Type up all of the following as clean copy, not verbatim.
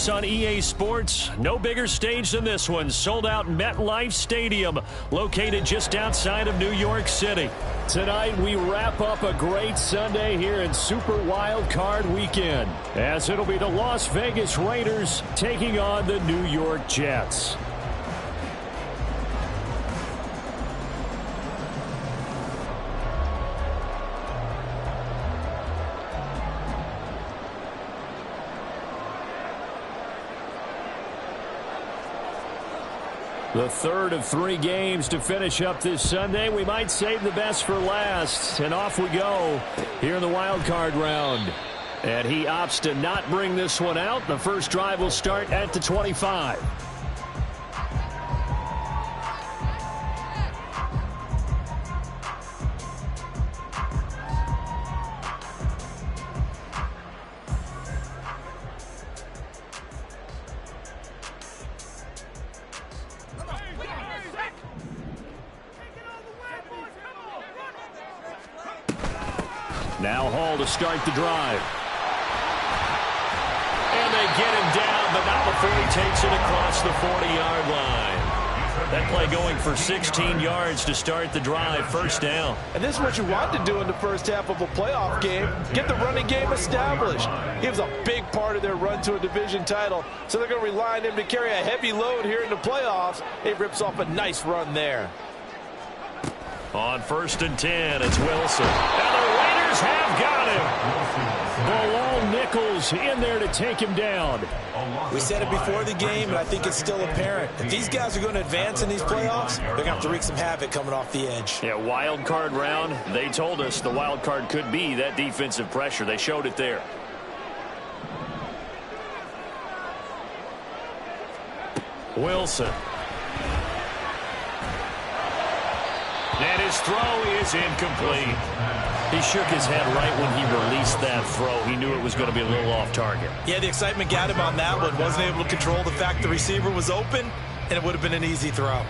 playoffs on EA Sports. No bigger stage than this one. Sold out MetLife Stadium, located just outside of New York City. Tonight, we wrap up a great Sunday here in Super Wild Card Weekend, as it'll be the Las Vegas Raiders taking on the New York Jets. The third of 3 games to finish up this Sunday. We might save the best for last. And off we go here in the wild card round. And he opts to not bring this one out. The first drive will start at the 25. Now Hall to start the drive. And they get him down, but not before he takes it across the 40-yard line. That play going for 16 yards to start the drive, first down. And this is what you want to do in the first half of a playoff game. Get the running game established. He was a big part of their run to a division title, so they're going to rely on him to carry a heavy load here in the playoffs. He rips off a nice run there. On 1st and 10, it's Wilson. And the Raiders have got him. Bilal Nichols in there to take him down. We said it before the game, and I think it's still apparent. If these guys are going to advance in these playoffs, they're going to have to wreak some havoc coming off the edge. Yeah, wild card round. They told us the wild card could be that defensive pressure. They showed it there. Wilson. And his throw is incomplete. He shook his head right when he released that throw. He knew it was going to be a little off target. Yeah, the excitement got him on that one. Wasn't able to control the fact the receiver was open, and it would have been an easy throw.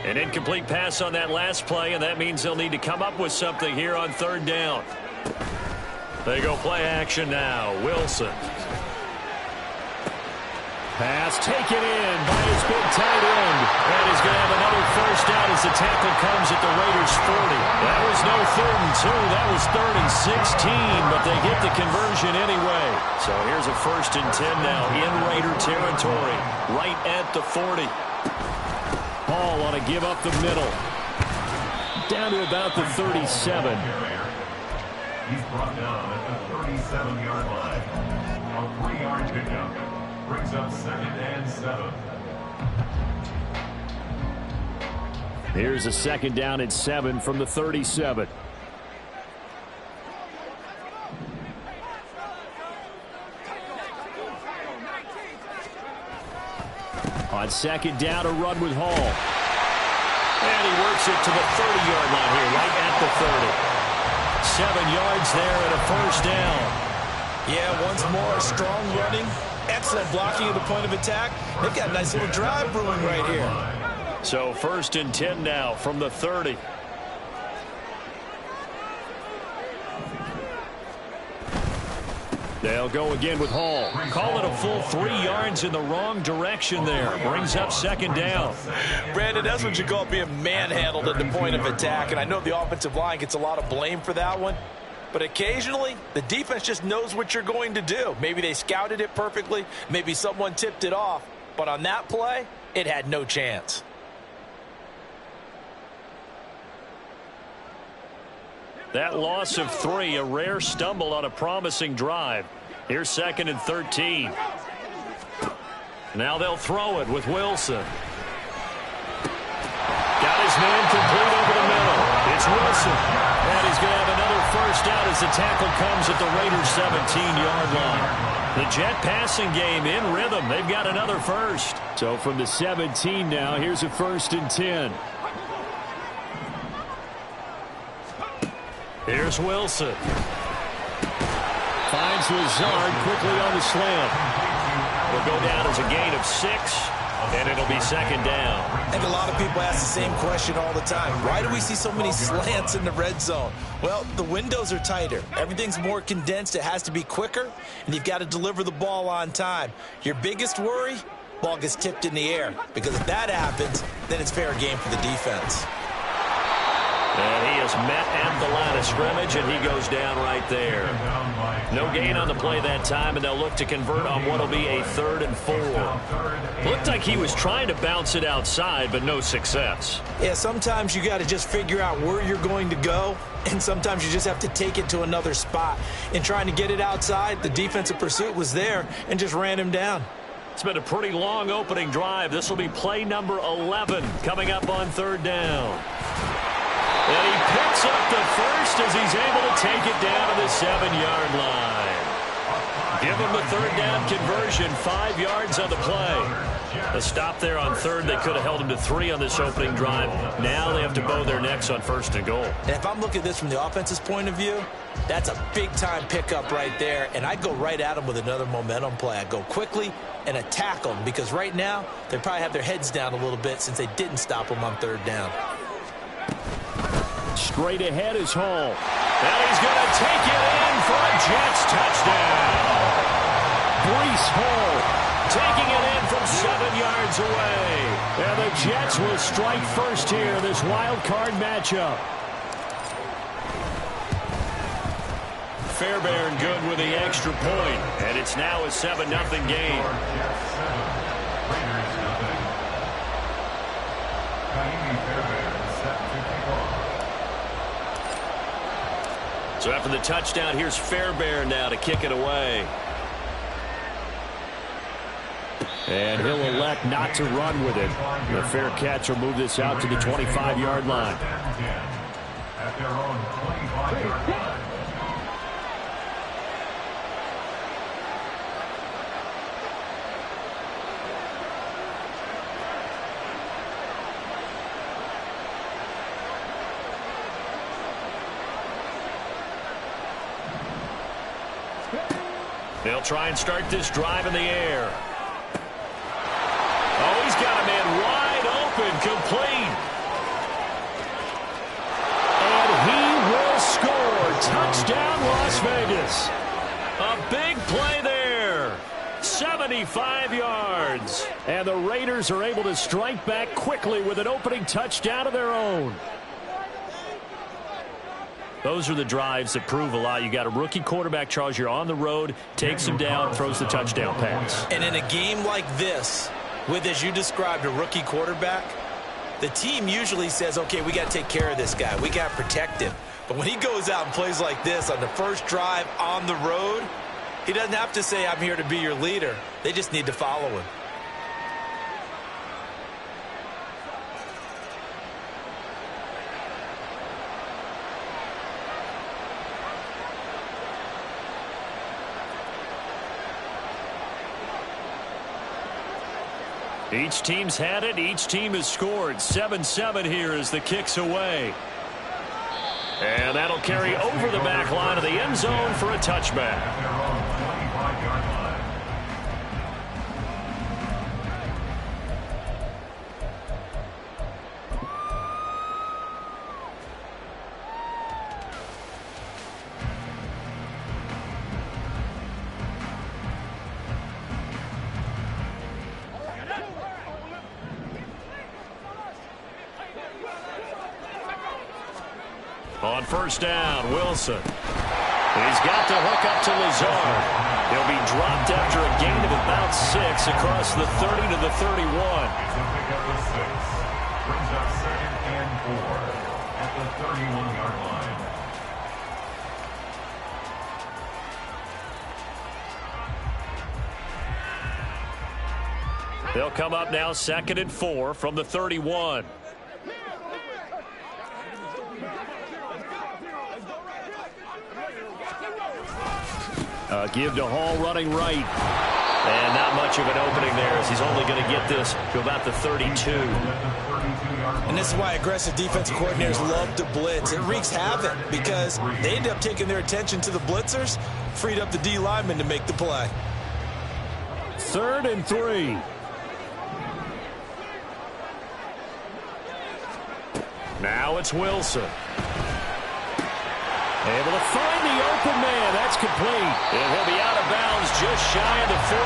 An incomplete pass on that last play, and that means they'll need to come up with something here on 3rd down. They go play action now. Wilson. Pass taken in by his big tight end. And he's going to have another first down as the tackle comes at the Raiders' 40. That was no 3rd and 2. That was 3rd and 16, but they get the conversion anyway. So here's a 1st and 10 now in Raider territory, right at the 40. Hall on a give up the middle. Down to about the 37. He's brought down at the 37-yard line. A 3-yard pickup brings up 2nd and 7. Here's a 2nd down and 7 from the 37. On 2nd down, a run with Hall. And he works it to the 30-yard line here, right at the 30. 7 yards there and a first down. Yeah, once more, strong running, excellent blocking at the point of attack. They've got a nice little drive brewing right here. So 1st and 10 now from the 30. They'll go again with Hall. Call it a full 3 yards in the wrong direction there. Brings up 2nd down. Brandon, that's what you call being manhandled at the point of attack. And I know the offensive line gets a lot of blame for that one. But occasionally, the defense just knows what you're going to do. Maybe they scouted it perfectly. Maybe someone tipped it off. But on that play, it had no chance. That loss of 3, a rare stumble on a promising drive. Here's 2nd and 13. Now they'll throw it with Wilson. Got his man complete over the middle. It's Wilson. And he's going to have another first down as the tackle comes at the Raiders' 17-yard line. The Jet passing game in rhythm. They've got another first. So from the 17 now, here's a 1st and 10. Here's Wilson. Finds Lazard quickly on the slant. Will go down as a gain of 6. And it'll be second down. I think a lot of people ask the same question all the time. Why do we see so many slants in the red zone? Well, the windows are tighter. Everything's more condensed. It has to be quicker, and you've got to deliver the ball on time. Your biggest worry, ball gets tipped in the air, because if that happens, then it's fair game for the defense. And he is met at the line of scrimmage, and he goes down right there. No gain on the play that time, and they'll look to convert on what will be a 3rd and 4. Looked like he was trying to bounce it outside, but no success. Yeah, sometimes you got to just figure out where you're going to go, and sometimes you just have to take it to another spot. In trying to get it outside, the defensive pursuit was there and just ran him down. It's been a pretty long opening drive. This will be play number 11 coming up on 3rd down. And he picks up the first as he's able to take it down to the 7-yard line. Give him the 3rd down conversion, 5 yards on the play. A stop there on 3rd. They could have held him to 3 on this opening drive. Now they have to bow their necks on 1st and goal. And if I'm looking at this from the offense's point of view, that's a big-time pickup right there. And I go right at him with another momentum play. I go quickly and attack them, because right now they probably have their heads down a little bit since they didn't stop him on 3rd down. Straight ahead is Hall. And he's going to take it in for a Jets touchdown. Breece Hall taking it in from 7 yards away. And the Jets will strike first here in this wild card matchup. Fairbairn good with the extra point. And it's now a 7-0 game. So after the touchdown, here's Fairbairn now to kick it away. And he'll elect not to run with it. The fair catch will move this out to the 25-yard line. At their own 25-yard line. They'll try and start this drive in the air. Oh, he's got a man wide open, complete. And he will score. Touchdown, Las Vegas. A big play there. 75 yards. And the Raiders are able to strike back quickly with an opening touchdown of their own. Those are the drives that prove a lot. You got a rookie quarterback, Charles. You're on the road, takes him down, throws the touchdown pass. And in a game like this, with, as you described, a rookie quarterback, the team usually says, okay, we got to take care of this guy. We got to protect him. But when he goes out and plays like this on the first drive on the road, he doesn't have to say, I'm here to be your leader. They just need to follow him. Each team's had it. Each team has scored. 7-7 here as the kick's away. And that'll carry over the back line of the end zone for a touchback. On first down, Wilson. He's got to hook up to Lazard. He'll be dropped after a gain of about 6 across the 30 to the 31. Pick up the 6. Brings up 2nd and 4 at the 31-yard line. They'll come up now 2nd and 4 from the 31. Give to Hall running right. And not much of an opening there as he's only going to get this to about the 32. And this is why aggressive defensive coordinators love to blitz. It wreaks havoc because they end up taking their attention to the blitzers, freed up the D lineman to make the play. 3rd and 3. Now it's Wilson. Able to find the open man. That's complete. And he'll be out of bounds just shy of the 40.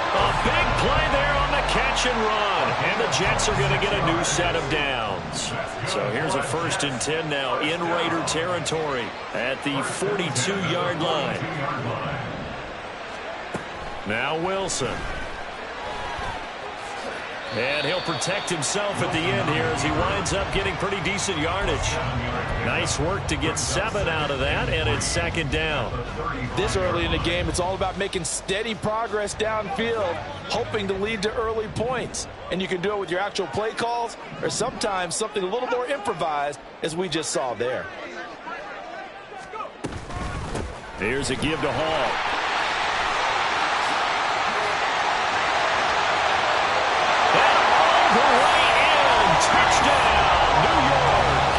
A big play there on the catch and run. And the Jets are going to get a new set of downs. So here's a 1st and 10 now in Raider territory at the 42-yard line. Now Wilson. And he'll protect himself at the end here as he winds up getting pretty decent yardage. Nice work to get 7 out of that, and it's 2nd down. This early in the game, it's all about making steady progress downfield, hoping to lead to early points. And you can do it with your actual play calls or sometimes something a little more improvised, as we just saw there. Here's a give to Hall. Touchdown, New York.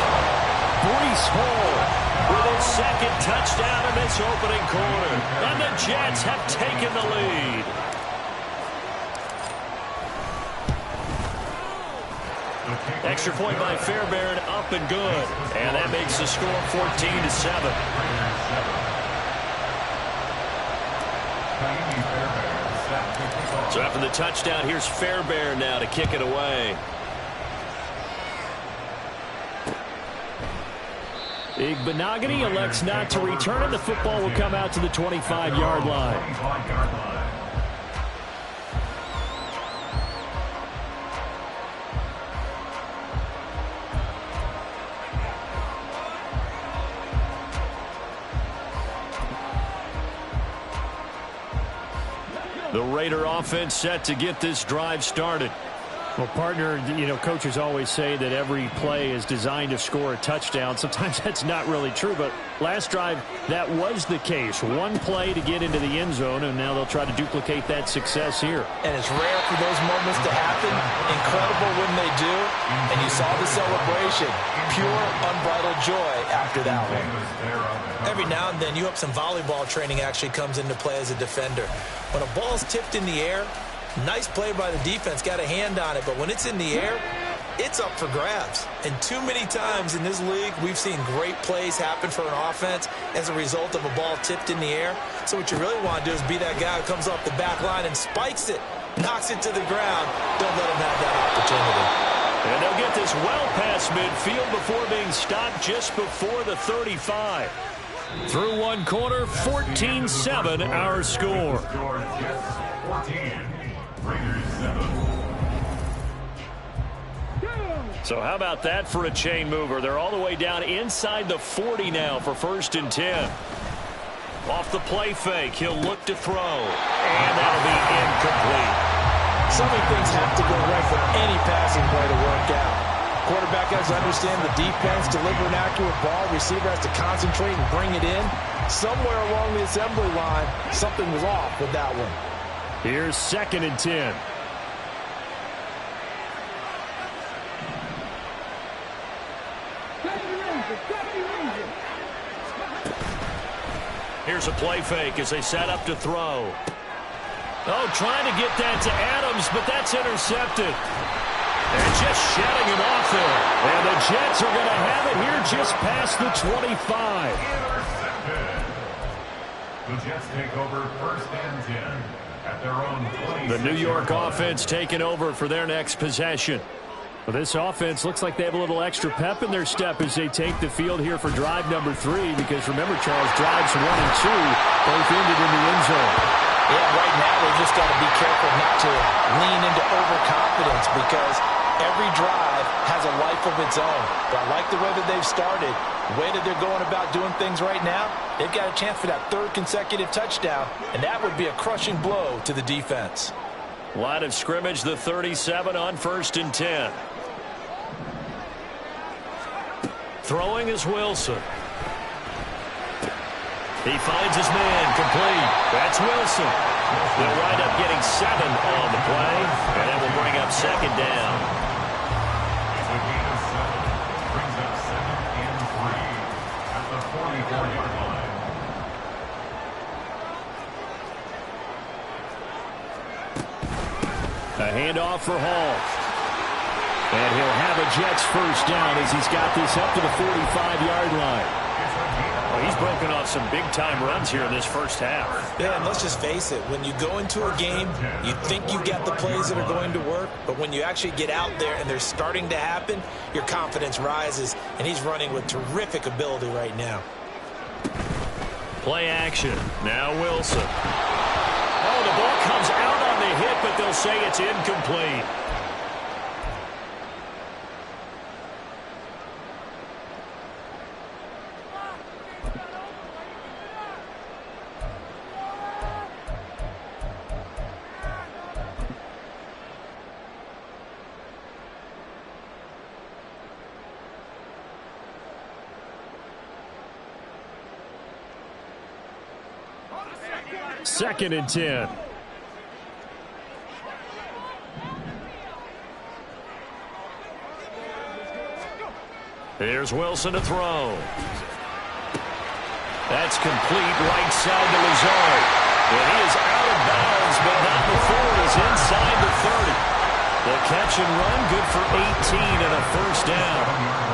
Breece Hall with his 2nd touchdown in this opening quarter. And the Jets have taken the lead. Extra point by Fairbairn, up and good. And that makes the score 14-7. So after the touchdown, here's Fairbairn now to kick it away. Igbenogany elects not to return it. The football will come out to the 25-yard line. The Raider offense set to get this drive started. Well, partner, coaches always say that every play is designed to score a touchdown. Sometimes that's not really true, but last drive, that was the case. One play to get into the end zone, and now they'll try to duplicate that success here. And it's rare for those moments to happen. Incredible when they do. And you saw the celebration. Pure, unbridled joy after that one. Every now and then, you hope some volleyball training actually comes into play as a defender. When a ball's tipped in the air, nice play by the defense, got a hand on it, but when it's in the air, it's up for grabs. And too many times in this league, we've seen great plays happen for an offense as a result of a ball tipped in the air. So what you really want to do is be that guy who comes off the back line and spikes it, knocks it to the ground. Don't let him have that opportunity. And they'll get this well past midfield before being stopped just before the 35. Through one quarter, 14-7 our score. So how about that for a chain mover? They're all the way down inside the 40 now for 1st and 10. Off the play fake, he'll look to throw. And that'll be incomplete. So many things have to go right for any passing play to work out. Quarterback has to understand the defense, deliver an accurate ball. Receiver has to concentrate and bring it in. Somewhere along the assembly line, something was off with that one. Here's 2nd and 10. Here's a play fake as they set up to throw. Oh, trying to get that to Adams, but that's intercepted. And just shedding him off there. And the Jets are going to have it here just past the 25. The Jets take over 1st and 10 at their own 26. The New York offense taking over for their next possession. Well, this offense looks like they have a little extra pep in their step as they take the field here for drive number 3. Because remember, Charles, drives 1 and 2 both ended in the end zone. Yeah, right now they just got to be careful not to lean into overconfidence because every drive has a life of its own. But I like the way that they've started. The way that they're going about doing things right now, they've got a chance for that 3rd consecutive touchdown, and that would be a crushing blow to the defense. Line of scrimmage, the 37 on 1st and 10. Throwing is Wilson. He finds his man, complete. That's Wilson. They'll wind up getting 7 on the play, and that will bring up 2nd down. It's a gain of 7. Brings up 2nd and 3 at the 44-yard line. A handoff for Hall. And he'll have a Jets first down as he's got this up to the 45-yard line. Well, he's broken off some big-time runs here in this first half. Yeah, and let's just face it. When you go into a game, you think you've got the plays that are going to work, but when you actually get out there and they're starting to happen, your confidence rises, and he's running with terrific ability right now. Play action. Now Wilson. Oh, the ball comes out on the hit, but they'll say it's incomplete. Second and 10. Here's Wilson to throw. That's complete right side to Lazard. And he is out of bounds, but not before he's inside the 30. The catch and run, good for 18 and a first down.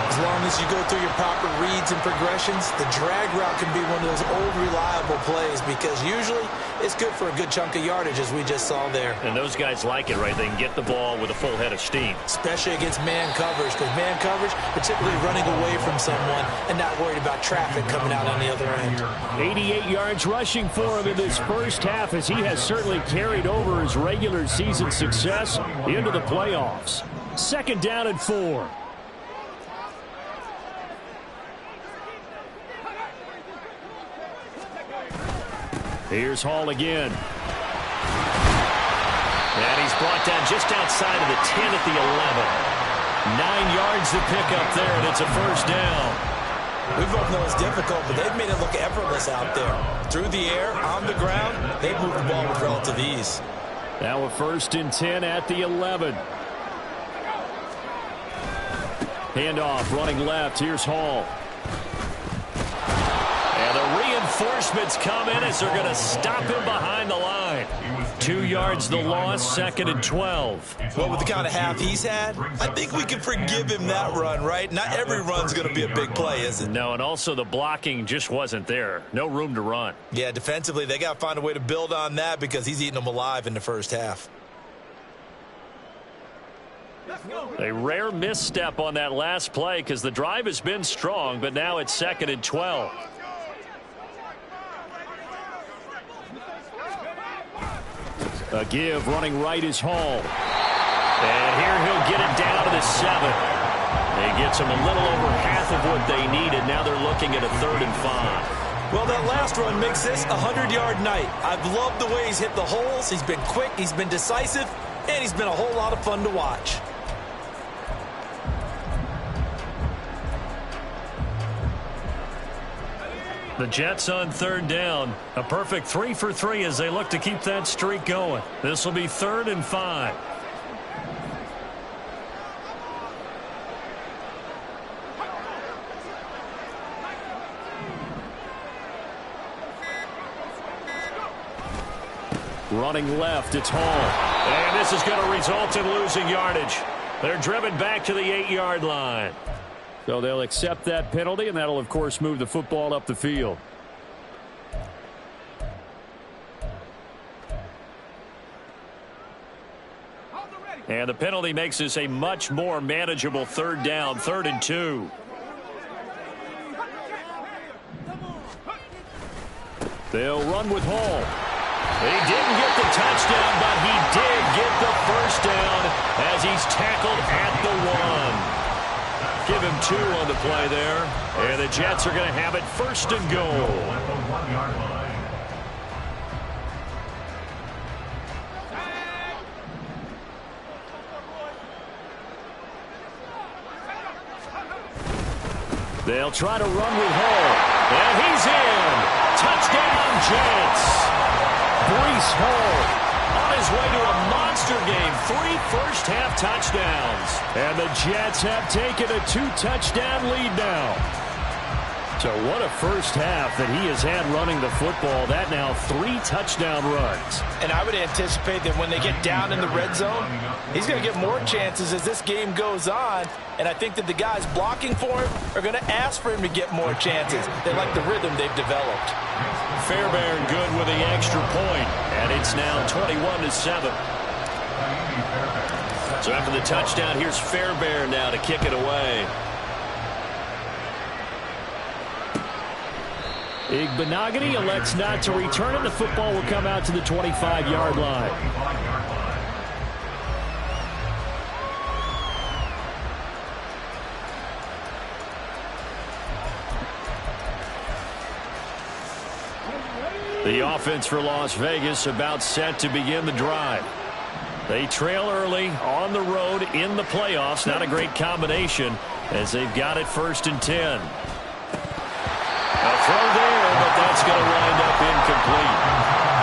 As long as you go through your proper reads and progressions, the drag route can be one of those old reliable plays because usually it's good for a good chunk of yardage, as we just saw there. And those guys like it, right? They can get the ball with a full head of steam. Especially against man coverage, because man coverage, they're typically running away from someone and not worried about traffic coming out on the other end. 88 yards rushing for him in this first half, as he has certainly carried over his regular season success into the playoffs. Second down and 4. Here's Hall again. And he's brought down just outside of the 10 at the 11. 9 yards to pick up there, and it's a first down. We both know it's difficult, but they've made it look effortless out there. Through the air, on the ground, they've moved the ball with relative ease. Now a first and 10 at the 11. Handoff, running left. Here's Hall. And the reinforcements come in as they're going to stop him behind the line. 2 yards the loss, second and 12. Well, with the kind of half he's had, I think we can forgive him that run, right? Not every run's going to be a big play, is it? No, and also the blocking just wasn't there. No room to run. Yeah, defensively, they got to find a way to build on that because he's eating them alive in the first half. A rare misstep on that last play because the drive has been strong, but now it's second and 12. A give, running right is Hall. And here he'll get it down to the 7. He gets them a little over half of what they needed. Now they're looking at a 3rd and 5. Well, that last run makes this a 100-yard night. I've loved the way he's hit the holes. He's been quick, he's been decisive, and he's been a whole lot of fun to watch. The Jets on 3rd down. A perfect 3 for 3 as they look to keep that streak going. This will be 3rd and 5. Running left, it's Hall. And this is going to result in losing yardage. They're driven back to the 8-yard line. So they'll accept that penalty, and that'll, of course, move the football up the field. And the penalty makes this a much more manageable 3rd down, 3rd and 2. They'll run with Hall. He didn't get the touchdown, but he did get the first down as he's tackled at the 1. Give him 2 on the play there. And the Jets are going to have it 1st and goal. At the 1-yard line. They'll try to run with Hall. And he's in. Touchdown, Jets. Breece Hall on his way to a monster game. 3 first-half touchdowns. And the Jets have taken a 2-touchdown lead now. So what a first half that he has had running the football. That now 3 touchdown runs. And I would anticipate that when they get down in the red zone, he's going to get more chances as this game goes on. And I think that the guys blocking for him are going to ask for him to get more chances. They like the rhythm they've developed. Fairbairn good with the extra point. And it's now 21-7. So after the touchdown, here's Fairbairn now to kick it away. Igbenogany elects not to return it. The football will come out to the 25-yard line. The offense for Las Vegas about set to begin the drive. They trail early on the road in the playoffs. Not a great combination as they've got it 1st and 10. A throw there, but that's going to wind up incomplete.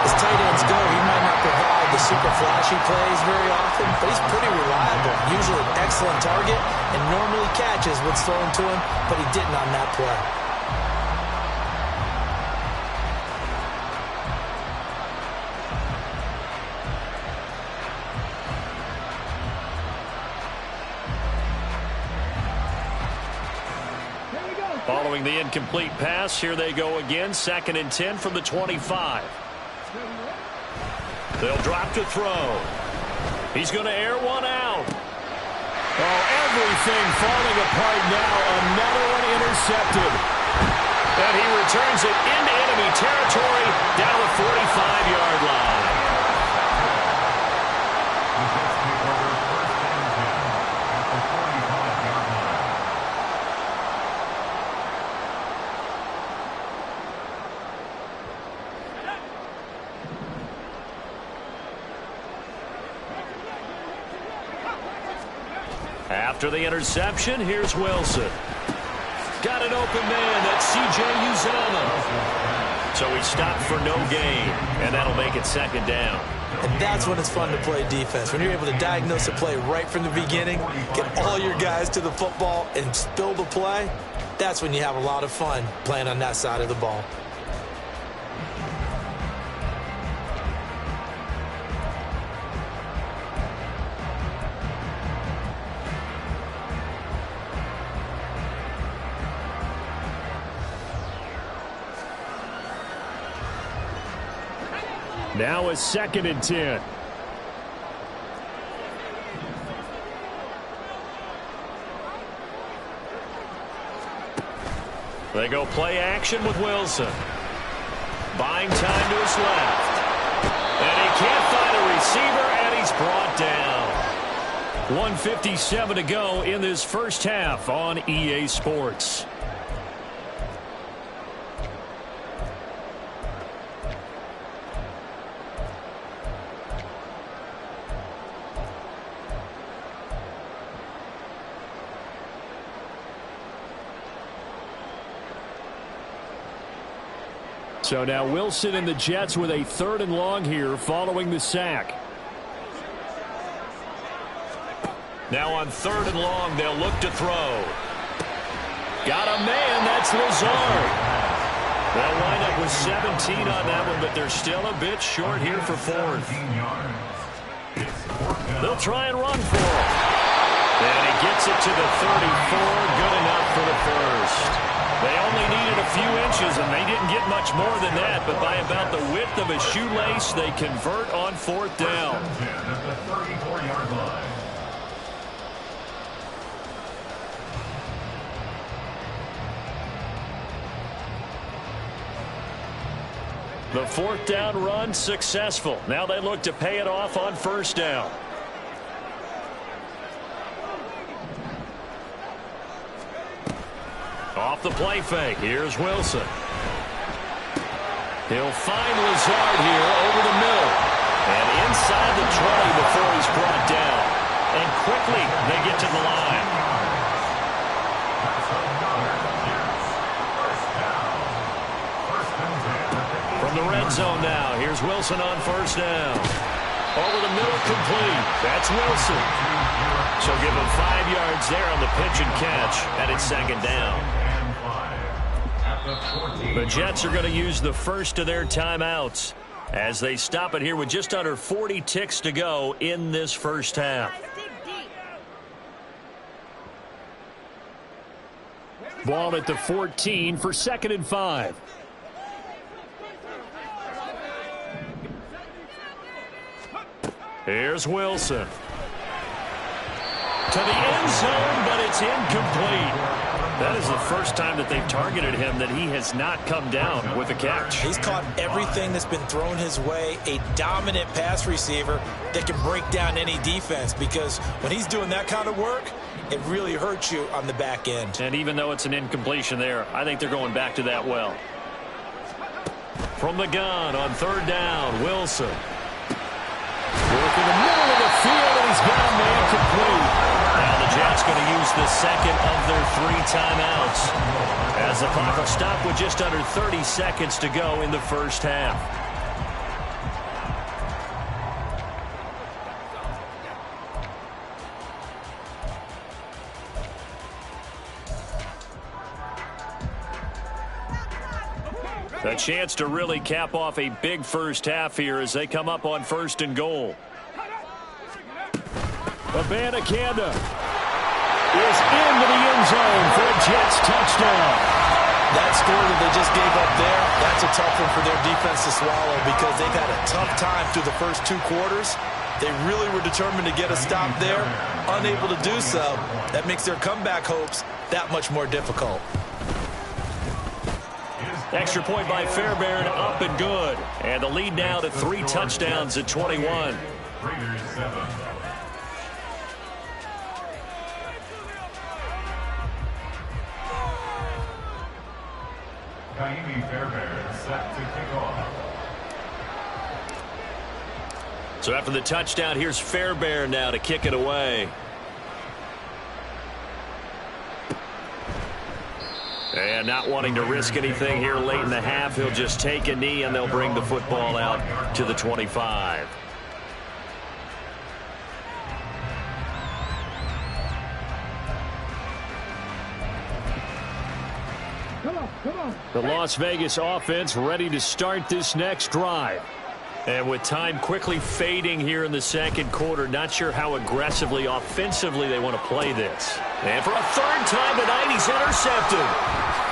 As tight ends go, he might not provide the super flashy plays very often, but he's pretty reliable. Usually an excellent target and normally catches what's thrown to him, but he didn't on that play. Following the incomplete pass, here they go again. 2nd and 10 from the 25. They'll drop to throw. He's going to air one out. Oh, everything falling apart now. Another one intercepted. And he returns it into enemy territory down the 45-yard line. After the interception, here's Wilson. Got an open man. That's C.J. Uzomah. So he stopped for no gain, and that'll make it 2nd down. And that's when it's fun to play defense. When you're able to diagnose a play right from the beginning, get all your guys to the football, and spill the play, that's when you have a lot of fun playing on that side of the ball. Now a 2nd and 10. They go play action with Wilson. Buying time to his left. And he can't find a receiver, and he's brought down. 1:57 to go in this first half on EA Sports. So now Wilson and the Jets with a 3rd and long here following the sack. Now on 3rd and long, they'll look to throw. Got a man, that's Lazard. They'll wind up with 17 on that one, but they're still a bit short here for 4th. They'll try and run for it. And he gets it to the 34, good enough for the 1st. They only needed a few inches, and they didn't get much more than that, but by about the width of a shoelace, they convert on 4th down. The 4th down run successful. Now they look to pay it off on 1st down. Off the play fake. Here's Wilson. He'll find Lazard here over the middle. And inside the 20 before he's brought down. And quickly they get to the line. From the red zone now. Here's Wilson on 1st down. Over the middle, complete. That's Wilson. So give him 5 yards there on the pitch and catch. And it's 2nd down. at the 14. The Jets are going to use the first of their timeouts as they stop it here with just under 40 ticks to go in this first half. Ball at the 14 for 2nd and 5. Here's Wilson. To the end zone, but it's incomplete. That is the first time that they've targeted him that he has not come down with a catch. He's caught everything that's been thrown his way. A dominant pass receiver that can break down any defense, because when he's doing that kind of work, it really hurts you on the back end. And even though it's an incompletion there, I think they're going back to that well. From the gun on 3rd down, Wilson. Working the middle of the field, and he's got a man complete. Now the Jets going to use the second of their 3 timeouts as the clock will stop with just under 30 seconds to go in the first half. A chance to really cap off a big first half here as they come up on 1st and goal. Abanikanda is into the end zone for a Jets touchdown. That score that they just gave up there, that's a tough one for their defense to swallow, because they've had a tough time through the first 2 quarters. They really were determined to get a stop there, unable to do so. That makes their comeback hopes that much more difficult. Extra point by Fairbairn, up and good. And the lead now to 3 touchdowns at 21. Raiders 7. Kaimi Fairbairn set to kick off. So after the touchdown, here's Fairbairn now to kick it away. And not wanting to risk anything here late in the half, he'll just take a knee and they'll bring the football out to the 25. The Las Vegas offense ready to start this next drive. And with time quickly fading here in the second quarter, not sure how aggressively, offensively they want to play this. And for a 3rd time tonight, he's intercepted.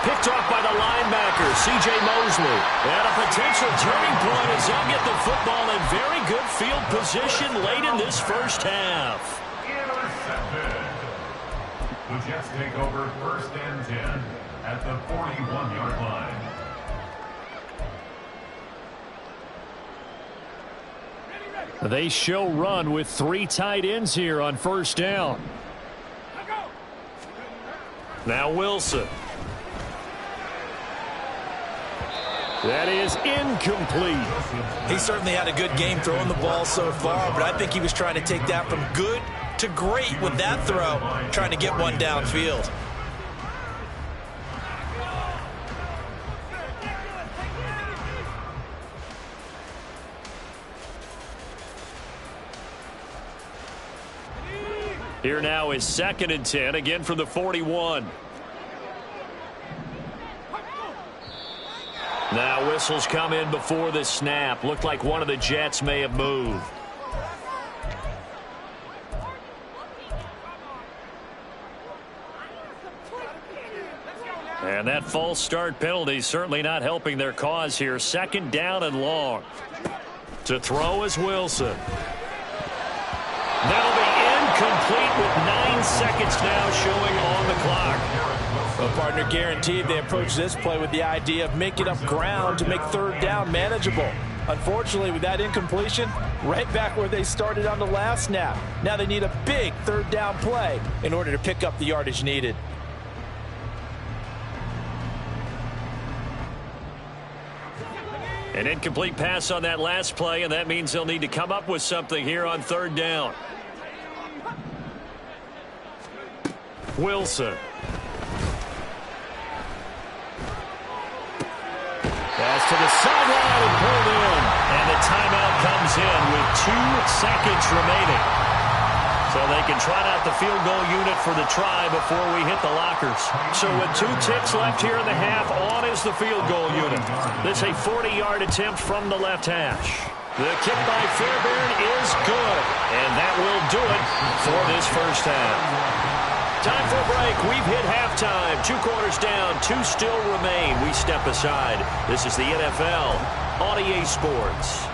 Picked off by the linebacker, C.J. Mosley. And a potential turning point as they'll get the football in very good field position late in this first half. Intercepted. The Jets take over 1st and 10 at the 41-yard line. They show run with 3 tight ends here on 1st down. Now Wilson. That is incomplete. He certainly had a good game throwing the ball so far, but I think he was trying to take that from good to great with that throw, trying to get one downfield. Here now is 2nd and 10, again from the 41. Now whistles come in before the snap. Looked like one of the Jets may have moved. And that false start penalty certainly not helping their cause here. 2nd down and long. To throw is Wilson. That'll be incomplete with 9 seconds now showing on the clock. Well, partner, guaranteed they approach this play with the idea of making up ground to make 3rd down manageable. Unfortunately, with that incompletion, right back where they started on the last snap. Now they need a big 3rd down play in order to pick up the yardage needed. An incomplete pass on that last play, and that means they'll need to come up with something here on 3rd down. Wilson. Pass to the sideline and pulled in. And the timeout comes in with 2 seconds remaining. So they can trot out the field goal unit for the try before we hit the lockers. So with 2 ticks left here in the half, on is the field goal unit. This is a 40-yard attempt from the left hash. The kick by Fairbairn is good, and that will do it for this first half. Time for a break. We've hit halftime. 2 quarters down, 2 still remain. We step aside. This is the NFL on EA Sports.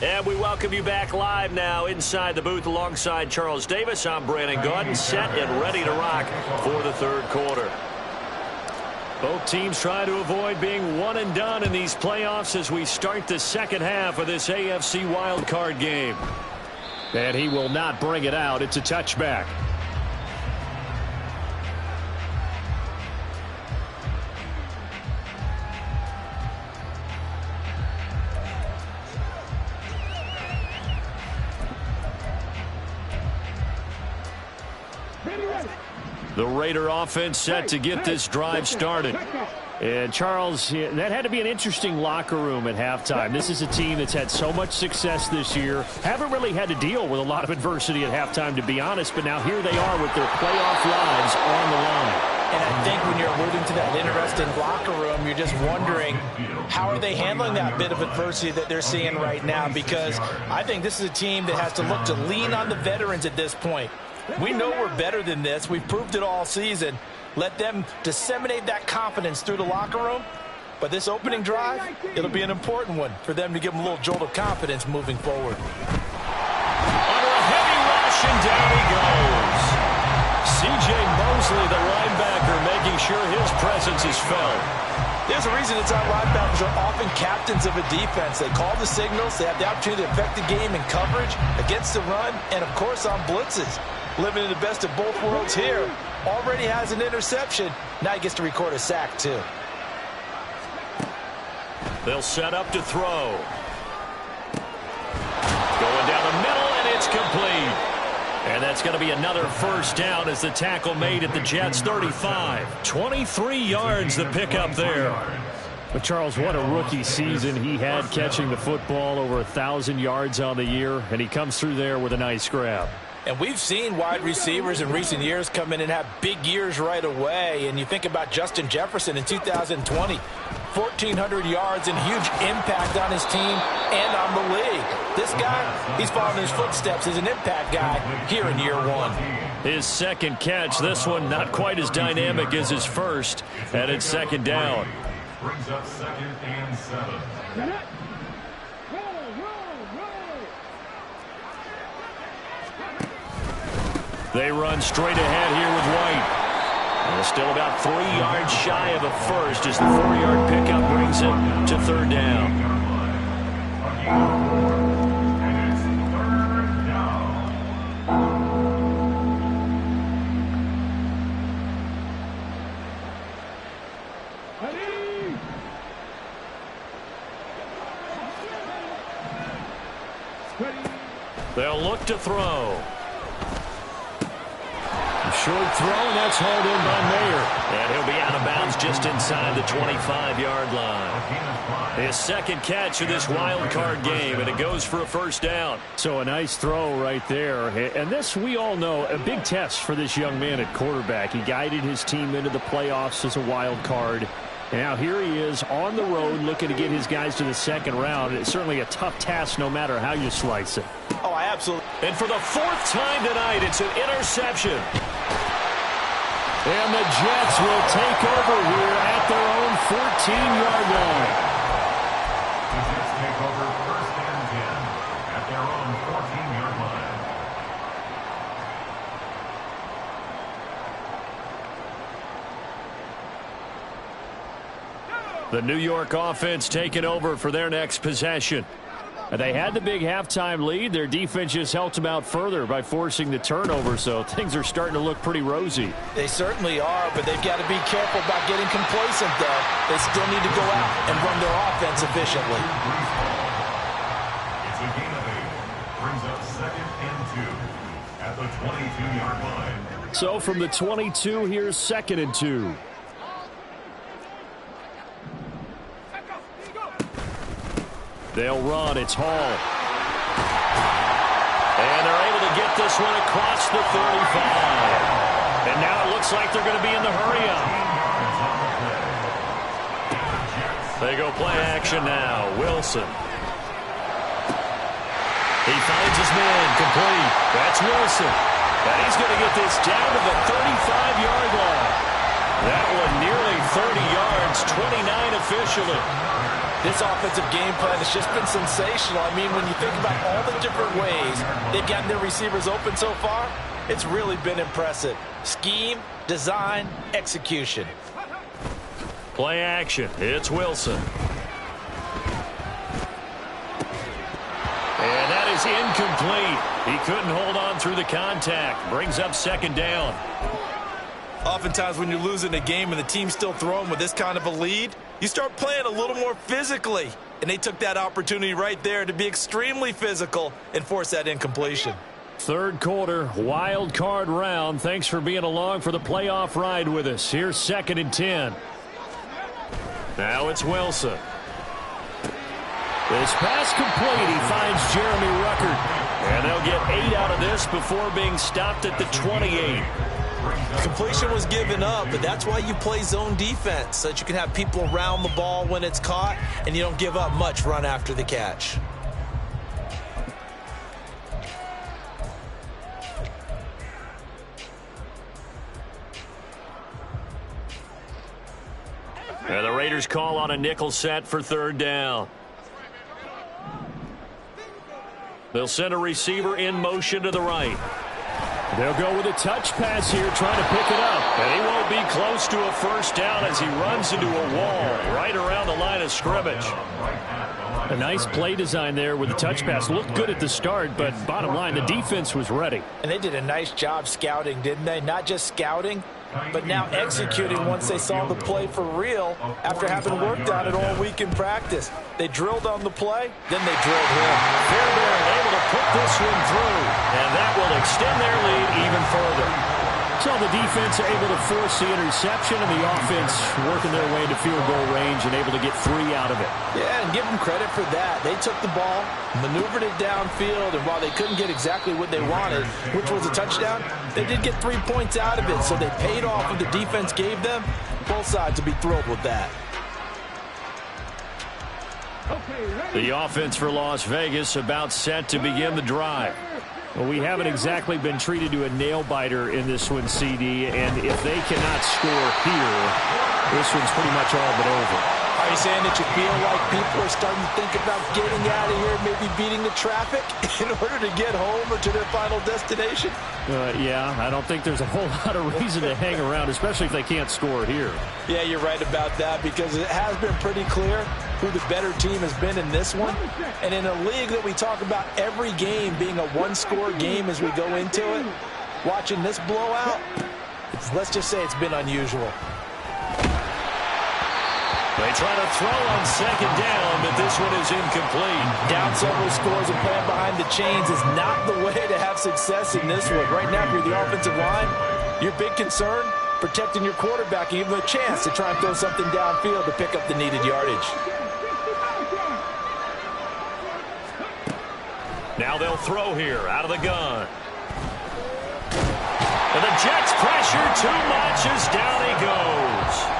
And we welcome you back live now inside the booth alongside Charles Davis. I'm Brandon Gaudin, set and ready to rock for the third quarter. Both teams try to avoid being one and done in these playoffs as we start the second half of this AFC wildcard game. And he will not bring it out. It's a touchback. The Raider offense set to get this drive started. And Charles, that had to be an interesting locker room at halftime. This is a team that's had so much success this year. Haven't really had to deal with a lot of adversity at halftime, to be honest. But now here they are with their playoff lives on the line. And I think when you're alluding to that interesting locker room, you're just wondering how are they handling that bit of adversity that they're seeing right now? Because I think this is a team that has to look to lean on the veterans at this point. We know we're better than this. We've proved it all season. Let them disseminate that confidence through the locker room. But this opening drive, it'll be an important one for them to give them a little jolt of confidence moving forward. Under a heavy rush, and down he goes. C.J. Mosley, the linebacker, making sure his presence is felt. There's a reason it's our linebackers are often captains of a defense. They call the signals. They have the opportunity to affect the game in coverage, against the run, and, of course, on blitzes. Living in the best of both worlds here. Already has an interception. Now he gets to record a sack, too. They'll set up to throw. Going down the middle, and it's complete. And that's going to be another first down as the tackle made at the Jets' 35. 23 yards the pickup there. But, Charles, what a rookie season he had catching the football, over 1,000 yards on the year, and he comes through there with a nice grab. And we've seen wide receivers in recent years come in and have big years right away. And you think about Justin Jefferson in 2020, 1,400 yards and huge impact on his team and on the league. This guy, he's following his footsteps as an impact guy here in year one. His second catch, this one not quite as dynamic as his first, and it's second down. Brings up 2nd and 7. They run straight ahead here with White. And still about 3 yards shy of a first as the 4-yard pickup brings him to third down. And it's 3rd down. They'll look to throw. Short throw, and that's hauled in by Mayer. And he'll be out of bounds just inside the 25-yard line. His second catch of this wild card game, and it goes for a first down. So a nice throw right there. And this, we all know, a big test for this young man at quarterback. He guided his team into the playoffs as a wild card. And now here he is on the road looking to get his guys to the second round. It's certainly a tough task no matter how you slice it. Oh, I absolutely. And for the 4th time tonight, it's an interception. And the Jets will take over here at their own 14-yard line. The Jets take over 1st and 10 at their own 14-yard line. The New York offense taking over for their next possession. They had the big halftime lead. Their defense just helped them out further by forcing the turnover, so things are starting to look pretty rosy. They certainly are, but they've got to be careful about getting complacent, though. They still need to go out and run their offense efficiently. It's a gain of 8. Brings up 2nd and 2. 39-yard line. So from the 22, here's 2nd and 2. They'll run. It's Hall. And they're able to get this one across the 35. And now it looks like they're going to be in the hurry-up. They go play action now. Wilson. He finds his man. Complete. That's Wilson. And he's going to get this down to the 35-yard line. That one nearly 30 yards, 29 officially. This offensive game plan has just been sensational. I mean, when you think about all the different ways they've gotten their receivers open so far, it's really been impressive. Scheme, design, execution. Play action. It's Wilson. And that is incomplete. He couldn't hold on through the contact. Brings up 2nd down. Oftentimes when you're losing a game and the team's still throwing with this kind of a lead, you start playing a little more physically. And they took that opportunity right there to be extremely physical and force that incompletion. 3rd quarter, wild card round. Thanks for being along for the playoff ride with us. Here's 2nd and 10. Now it's Wilson. This pass complete. He finds Jeremy Ruckert. And they'll get 8 out of this before being stopped at the 28. Completion was given up, but that's why you play zone defense, so that you can have people around the ball when it's caught, and you don't give up much run after the catch. And the Raiders call on a nickel set for 3rd down. They'll send a receiver in motion to the right. They'll go with a touch pass here, trying to pick it up. And he won't be close to a 1st down as he runs into a wall right around the line of scrimmage. A nice play design there with the touch pass. Looked good at the start, but bottom line, the defense was ready. And they did a nice job scouting, didn't they? Not just scouting, but now executing once they saw the play for real after having worked on it all week in practice. They drilled on the play, then they drilled him. Fairbairn able to put this one through, and that will extend their lead even further. So the defense able to force the interception, and the offense working their way to field goal range and able to get 3 out of it. Yeah, and give them credit for that. They took the ball, maneuvered it downfield, and while they couldn't get exactly what they wanted, which was a touchdown, they did get 3 points out of it, so they paid off what the defense gave them. Both sides will be thrilled with that. The offense for Las Vegas about set to begin the drive. Well, we haven't exactly been treated to a nail-biter in this one, CD, and if they cannot score here, this one's pretty much all but over. Are you saying that you feel like people are starting to think about getting out of here, maybe beating the traffic in order to get home or to their final destination? Yeah, I don't think there's a whole lot of reason to hang around, especially if they can't score here. Yeah, you're right about that, because it has been pretty clear who the better team has been in this one. And in a league that we talk about every game being a one-score game as we go into it, watching this blowout, let's just say it's been unusual. They try to throw on 2nd down, but this one is incomplete. Down several scores and playing behind the chains is not the way to have success in this one. Right now, if you're the offensive line, your big concern, protecting your quarterback and give him a chance to try and throw something downfield to pick up the needed yardage. Now they'll throw here out of the gun. And the Jets pressure too much as down he goes.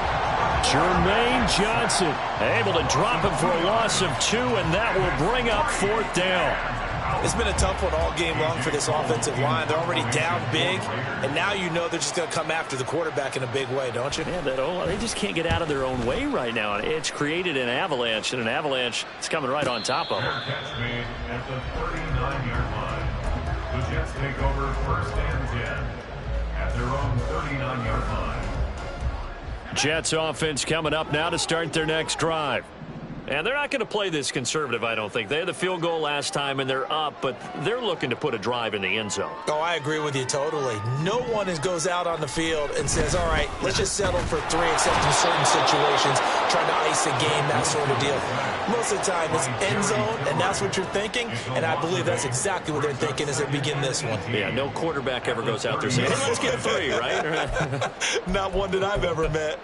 Jermaine Johnson able to drop him for a loss of 2, and that will bring up 4th down. It's been a tough one all game long for this offensive line. They're already down big, and now you know they're just going to come after the quarterback in a big way, don't you? Yeah, they just can't get out of their own way right now. It's created an avalanche, and an avalanche is coming right on top of them. Catch made at the 39-yard line. The Jets take over 1st and 10 at their own 39-yard line. Jets offense coming up now to start their next drive. And they're not going to play this conservative, I don't think. They had the field goal last time, and they're up, but they're looking to put a drive in the end zone. Oh, I agree with you totally. No one goes out on the field and says, all right, let's just settle for 3, except in certain situations, trying to ice a game, that sort of deal. Most of the time, it's end zone, and that's what you're thinking, and I believe that's exactly what they're thinking as they begin this one. Yeah, no quarterback ever goes out there saying, hey, let's get 3, right? Not one that I've ever met.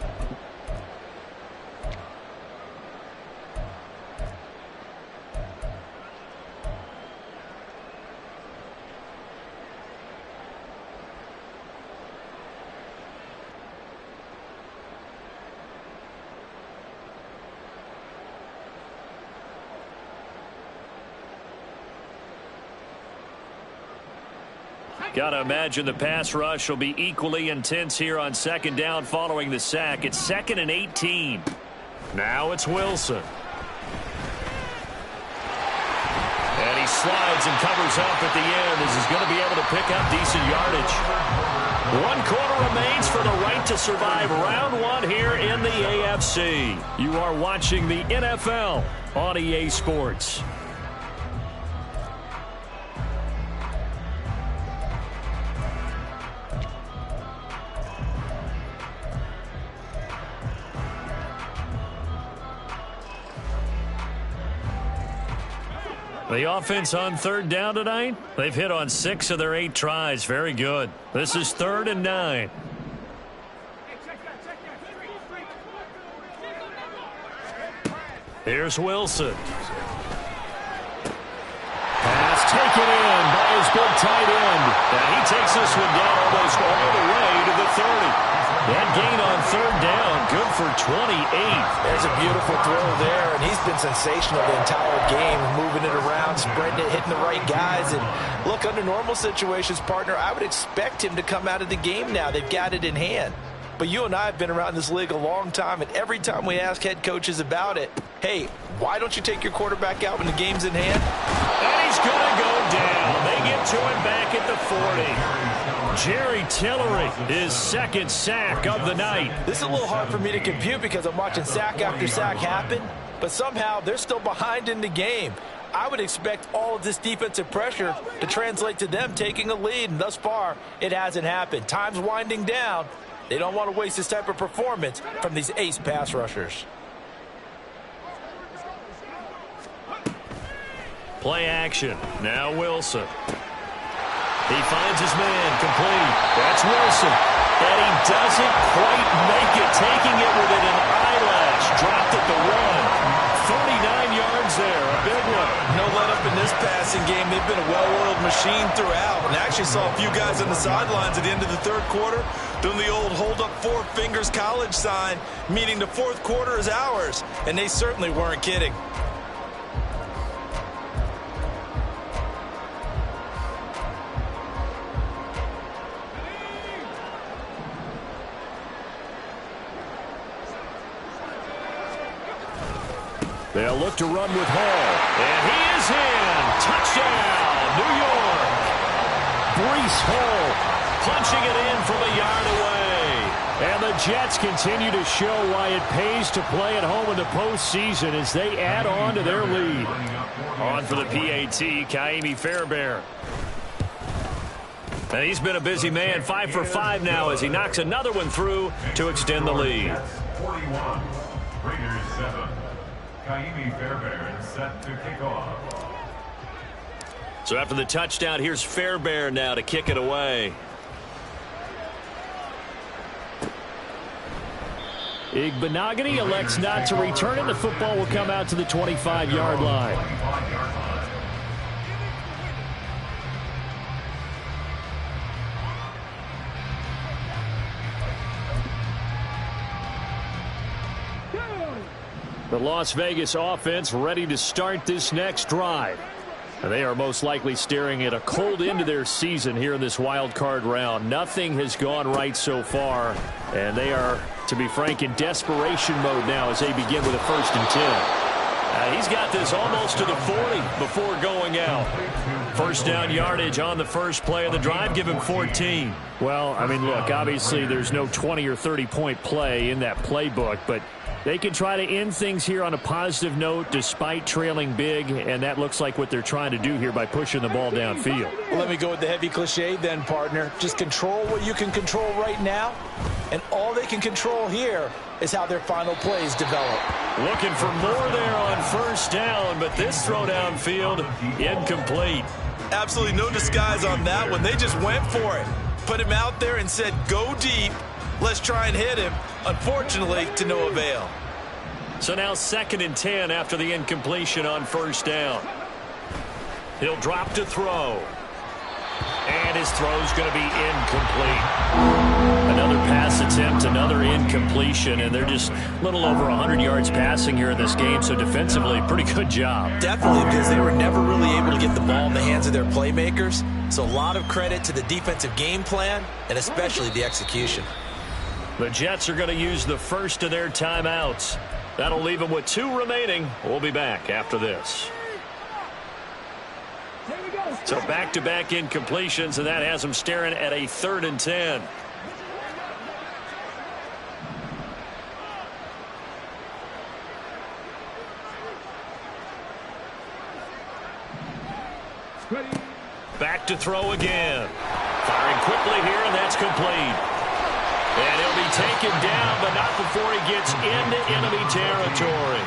Got to imagine the pass rush will be equally intense here on second down following the sack. It's 2nd and 18. Now it's Wilson. And he slides and covers up at the end as he's going to be able to pick up decent yardage. 1 quarter remains for the right to survive round 1 here in the AFC. You are watching the NFL on EA Sports. The offense on 3rd down tonight, they've hit on 6 of their 8 tries. Very good. This is 3rd and 9. Here's Wilson. Pass taken in by his big tight end. And he takes this one down almost all the way to the 30. That gain on 3rd down, good for 28. There's a beautiful throw there, and he's been sensational the entire game, moving it around, spreading it, hitting the right guys. And look, under normal situations, partner, I would expect him to come out of the game now. They've got it in hand. But you and I have been around this league a long time, and every time we ask head coaches about it, hey, why don't you take your quarterback out when the game's in hand? And he's going to go down. They get to him back at the 40. Jerry Tillery, his 2nd sack of the night. This is a little hard for me to compute because I'm watching sack after sack happen, but somehow they're still behind in the game. I would expect all of this defensive pressure to translate to them taking a lead, and thus far, it hasn't happened. Time's winding down. They don't want to waste this type of performance from these ace pass rushers. Play action. Now Wilson. He finds his man, complete. That's Wilson. And he doesn't quite make it, taking it within an eyelash. Dropped at the 1. 39 yards there, a big one. No let up in this passing game. They've been a well-oiled machine throughout. And I actually saw a few guys on the sidelines at the end of the 3rd quarter doing the old hold up 4 fingers college sign, meaning the 4th quarter is ours. And they certainly weren't kidding. They'll look to run with Hall. And he is in. Touchdown, New York. Breece Hall punching it in from a yard away. And the Jets continue to show why it pays to play at home in the postseason as they add on to their lead. On for the PAT, Kaimi Fairbairn. And he's been a busy man, 5 for 5 now as he knocks another one through to extend the lead. 41, Raiders 7. Kaimi Fairbairn set to kick off. So after the touchdown, here's Fairbairn now to kick it away. Igbenogany elects not to return it. The football will come out to the 25-yard line. The Las Vegas offense ready to start this next drive. And they are most likely staring at a cold end to their season here in this wild card round. Nothing has gone right so far, and they are, to be frank, in desperation mode now as they begin with a 1st and 10. He's got this almost to the 40 before going out. 1st down yardage on the first play of the drive. Give him 14. Well, I mean, look, obviously there's no 20 or 30-point play in that playbook, but They can try to end things here on a positive note despite trailing big, and that looks like what they're trying to do here by pushing the ball downfield. Well, let me go with the heavy cliche then, partner. Just control what you can control right now, and all they can control here is how their final plays develop. Looking for more there on first down, but this throw downfield, incomplete. Absolutely no disguise on that one. They just went for it. Put him out there and said, go deep. Let's try and hit him. Unfortunately, to no avail. So now 2nd and 10 after the incompletion on first down. He'll drop to throw. And his throw's going to be incomplete. Another pass attempt, another incompletion, and they're just a little over 100 yards passing here in this game, so defensively, pretty good job. Definitely, because they were never really able to get the ball in the hands of their playmakers. So a lot of credit to the defensive game plan, and especially the execution. The Jets are going to use the first of their timeouts. That'll leave them with 2 remaining. We'll be back after this. So back-to-back incompletions, and that has them staring at a 3rd and 10. Back to throw again. Firing quickly here, and that's complete. And he'll be taken down, but not before he gets into enemy territory.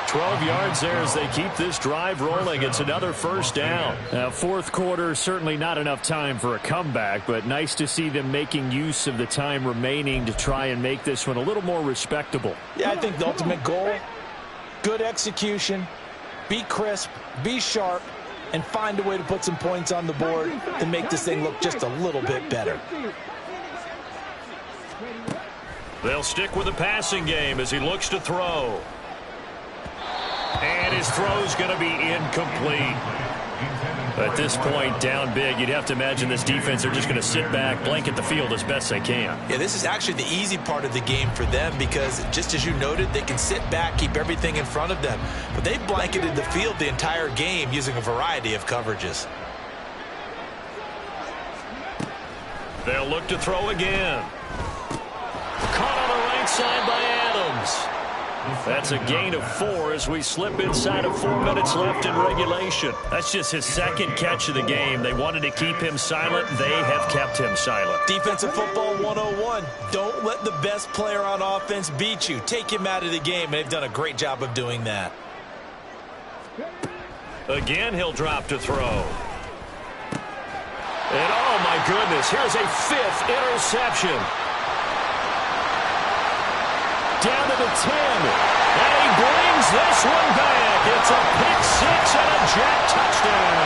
12 yards there as they keep this drive rolling. It's another first down. Now, 4th quarter, certainly not enough time for a comeback, but nice to see them making use of the time remaining to try and make this one a little more respectable. Yeah, I think the ultimate goal, good execution, be crisp, be sharp, and find a way to put some points on the board to make this thing look just a little bit better. They'll stick with the passing game as he looks to throw. And his throw's going to be incomplete. At this point, down big, you'd have to imagine this defense are just going to sit back, blanket the field as best they can. Yeah, this is actually the easy part of the game for them because, just as you noted, they can sit back, keep everything in front of them. But they've blanketed the field the entire game using a variety of coverages. They'll look to throw again. Caught on the right side by Adams. That's a gain of 4 as we slip inside of 4 minutes left in regulation. That's just his 2nd catch of the game. They wanted to keep him silent. They have kept him silent. Defensive football 101. Don't let the best player on offense beat you. Take him out of the game. They've done a great job of doing that. Again, he'll drop to throw. And oh my goodness, here's a 5th interception. Down to the 10. And he brings this one back. It's a pick-6 and a Jet touchdown.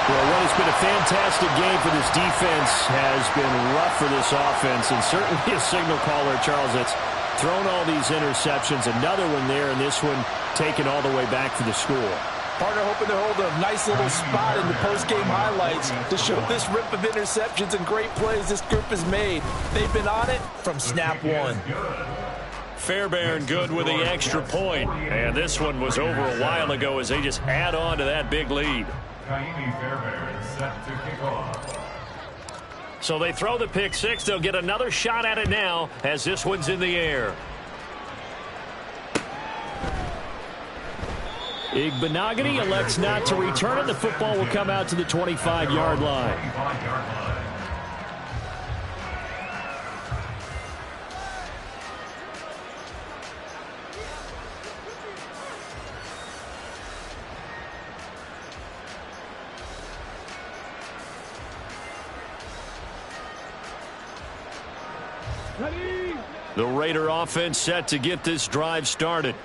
Well, what has been a fantastic game for this defense has been rough for this offense, and certainly a signal caller, Charles, that's thrown all these interceptions. Another one there, and this one taken all the way back for the score. Partner hoping to hold a nice little spot in the post-game highlights to show this rip of interceptions and great plays this group has made. They've been on it from snap 1. Fairbairn good with the extra point. And this one was over a while ago as they just add on to that big lead. Fairbairn set to kick off. So they throw the pick-6. They'll get another shot at it now as this one's in the air. Igbenogany elects not to return it. The football will come out to the 25-yard line. The Raider offense set to get this drive started.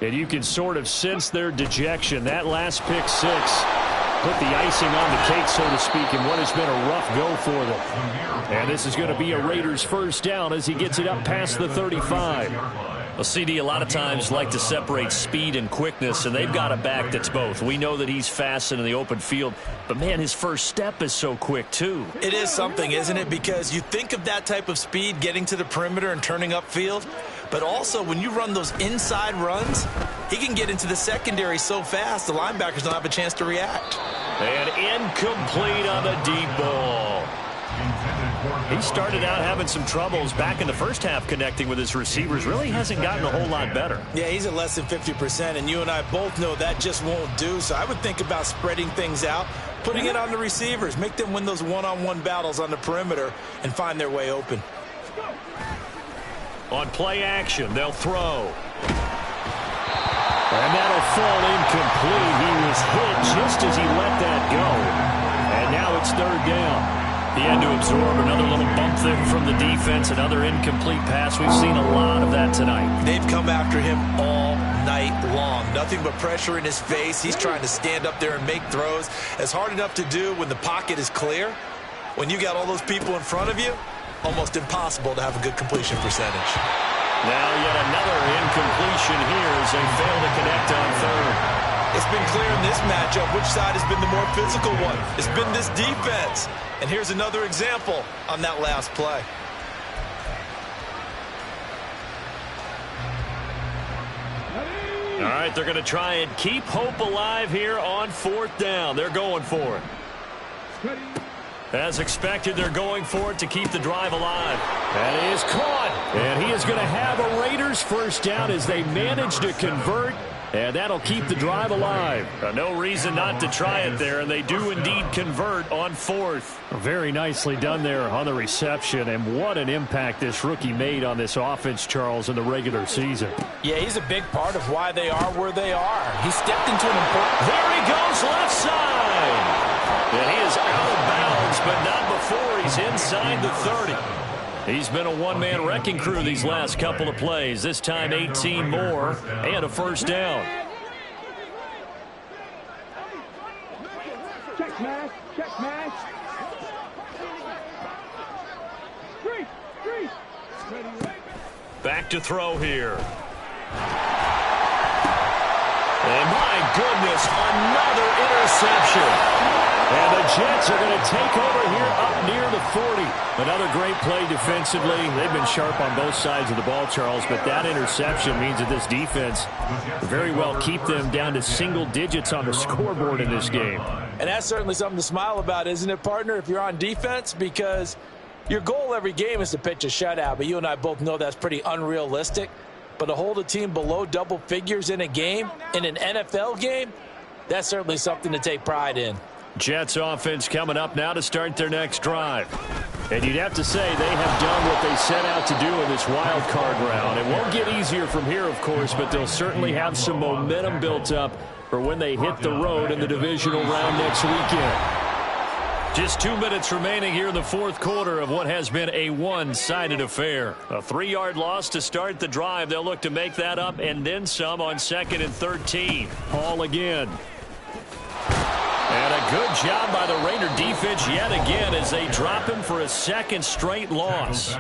And you can sort of sense their dejection. That last pick-6 put the icing on the cake, so to speak, in what has been a rough go for them. And this is going to be a Raiders first down as he gets it up past the 35. Well, CD a lot of times like to separate speed and quickness, and they've got a back that's both. We know that he's fast and in the open field, but, man, his first step is so quick, too. It is something, isn't it? Because you think of that type of speed getting to the perimeter and turning upfield, but also when you run those inside runs, he can get into the secondary so fast the linebackers don't have a chance to react. And incomplete on the deep ball. Intended for He started out having some troubles back in the first half connecting with his receivers. Really hasn't gotten a whole lot better. Yeah, he's at less than 50%, and you and I both know that just won't do. So I would think about spreading things out, putting it on the receivers, make them win those one-on-one battles on the perimeter and find their way open. On play action, they'll throw. And that'll fall incomplete. He was hit just as he let that go. And now it's third down. He had to absorb another little bump there from the defense, another incomplete pass. We've seen a lot of that tonight. They've come after him all night long. Nothing but pressure in his face. He's trying to stand up there and make throws. It's hard enough to do when the pocket is clear. When you got all those people in front of you, almost impossible to have a good completion percentage. Now yet another incompletion here as they fail to connect on third. It's been clear in this matchup which side has been the more physical one. It's been this defense. And here's another example on that last play. All right, they're going to try and keep hope alive here on fourth down. They're going for it. As expected, they're going for it to keep the drive alive. And he is caught. And he is going to have a Raiders first down as they manage to convert. And that'll keep the drive alive. No reason not to try it there, and they do indeed convert on fourth. Very nicely done there on the reception, and what an impact this rookie made on this offense, Charles, in the regular season. Yeah, he's a big part of why they are where they are. He stepped into an important... There he goes, left side. And he is out of bounds, but not before he's inside the 30. He's been a one-man wrecking crew these last couple of plays. This time 18 more and a first down. Check smash. Check smash. Three. Back to throw here. And my goodness, another interception. And the Jets are going to take over here up near the 40. Another great play defensively. They've been sharp on both sides of the ball, Charles, but that interception means that this defense very well keep them down to single digits on the scoreboard in this game. And that's certainly something to smile about, isn't it, partner, if you're on defense? Because your goal every game is to pitch a shutout, but you and I both know that's pretty unrealistic. But to hold a team below double figures in a game, in an NFL game, that's certainly something to take pride in. Jets offense coming up now to start their next drive. And you'd have to say they have done what they set out to do in this wild card round. It won't get easier from here, of course, but they'll certainly have some momentum built up for when they hit the road in the divisional round next weekend. Just 2 minutes remaining here in the fourth quarter of what has been a one-sided affair. A 3-yard loss to start the drive. They'll look to make that up and then some on 2nd and 13. Hall again. And a good job by the Raider defense yet again as they drop him for a second straight loss.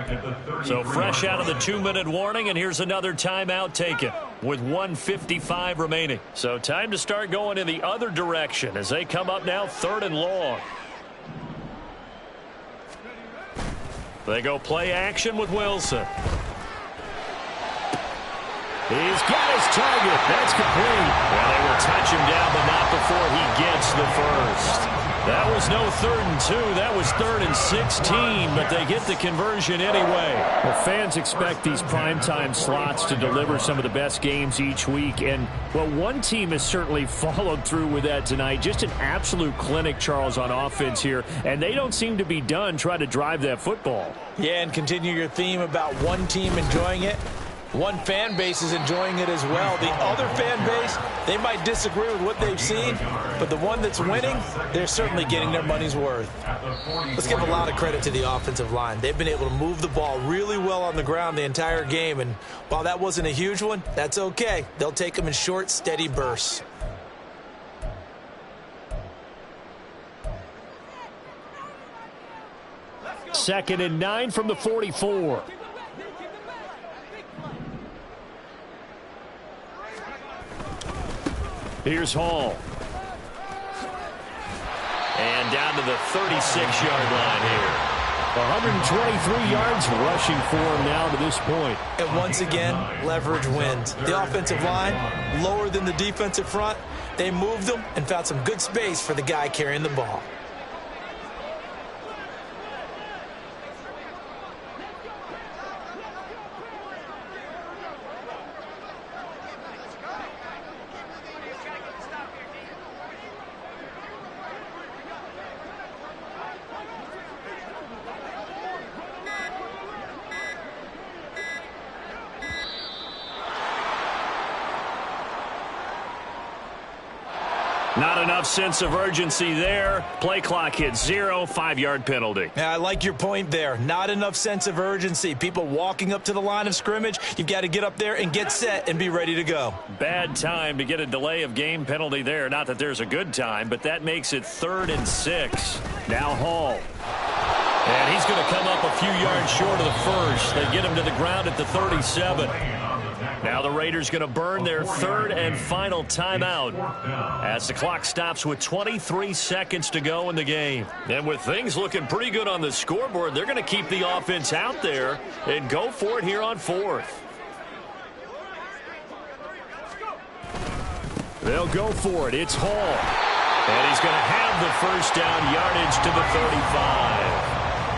So fresh out of the 2-minute warning, and here's another timeout taken with 1:55 remaining. So time to start going in the other direction as they come up now 3rd and long. They go play action with Wilson. He's got his target. That's complete. Well, they will touch him down, but not before he gets the first. That was no 3rd and 2. That was 3rd and 16, but they get the conversion anyway. Well, fans expect these primetime slots to deliver some of the best games each week, and, well, one team has certainly followed through with that tonight. Just an absolute clinic, Charles, on offense here, and they don't seem to be done trying to drive that football. Yeah, and continue your theme about one team enjoying it. One fan base is enjoying it as well. The other fan base, they might disagree with what they've seen, but the one that's winning, they're certainly getting their money's worth. Let's give a lot of credit to the offensive line. They've been able to move the ball really well on the ground the entire game, and while that wasn't a huge one, that's okay. They'll take them in short, steady bursts. Second and 9 from the 44. Here's Hall. And down to the 36-yard line here. 123 yards rushing for him now to this point. And once again, leverage wins. The offensive line, lower than the defensive front. They moved them and found some good space for the guy carrying the ball. Not enough sense of urgency there. Play clock hits 0, 5-yard penalty. Yeah, I like your point there. Not enough sense of urgency. People walking up to the line of scrimmage, you've got to get up there and get set and be ready to go. Bad time to get a delay of game penalty there. Not that there's a good time, but that makes it 3rd and 6. Now Hall. And he's going to come up a few yards short of the first. They get him to the ground at the 37. Now the Raiders going to burn their 3rd and final timeout as the clock stops with 23 seconds to go in the game. And with things looking pretty good on the scoreboard, they're going to keep the offense out there and go for it here on 4th. They'll go for it. It's Hall. And he's going to have the first down yardage to the 35.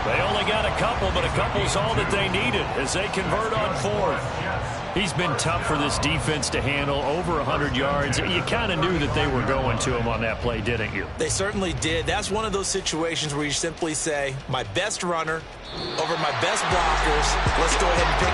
They only got a couple, but a couple's all that they needed as they convert on 4th. He's been tough for this defense to handle, over 100 yards. You kind of knew that they were going to him on that play, didn't you? They certainly did. That's one of those situations where you simply say, my best runner over my best blockers. Let's go ahead and pick